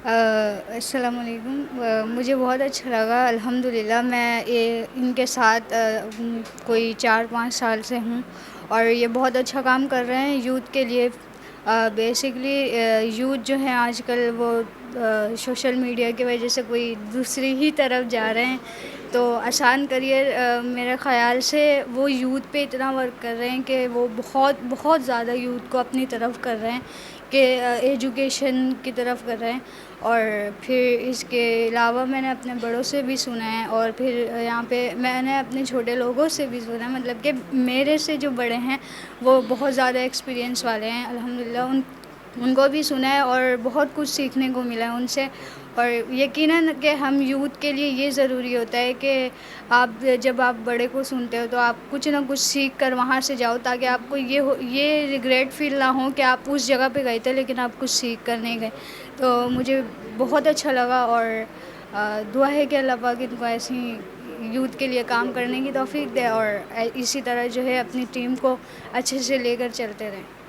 السلام علیکم۔ مجھے بہت اچھا لگا، الحمدللہ میں ان کے ساتھ کوئی 4-5 سال سے ہوں، اور یہ بہت اچھا کام کر رہے ہیں یوتھ کے لیے۔ بیسکلی یوتھ جو ہیں آج کل وہ سوشل میڈیا کی وجہ سے کوئی دوسری ہی طرف جا رہے ہیں، تو آسان کریئر میرے خیال سے وہ یوتھ پہ اتنا ورک کر رہے ہیں کہ وہ بہت بہت زیادہ یوتھ کو اپنی طرف کر رہے ہیں، کہ ایجوکیشن کی طرف کر رہے ہیں۔ اور پھر اس کے علاوہ میں نے اپنے بڑوں سے بھی سنا ہے، اور پھر یہاں پہ میں نے اپنے چھوٹے لوگوں سے بھی سنا ہے، مطلب کہ میرے سے جو بڑے ہیں وہ بہت زیادہ ایکسپیرینس والے ہیں الحمدللہ، ان کو بھی سنا ہے اور بہت کچھ سیکھنے کو ملا ہے ان سے۔ اور یقیناً کہ ہم یوتھ کے لیے یہ ضروری ہوتا ہے کہ جب آپ بڑے کو سنتے ہو تو آپ کچھ نہ کچھ سیکھ کر وہاں سے جاؤ، تاکہ آپ کو یہ ریگریٹ فیل نہ ہو کہ آپ اس جگہ پہ گئے تھے لیکن آپ کچھ سیکھ کر نہیں گئے۔ تو مجھے بہت اچھا لگا، اور دعا ہے کہ اللہ پاک ان کو ایسی یوتھ کے لیے کام کرنے کی توفیق دے، اور اسی طرح جو ہے اپنی ٹیم کو اچھے سے لے کر چلتے رہیں۔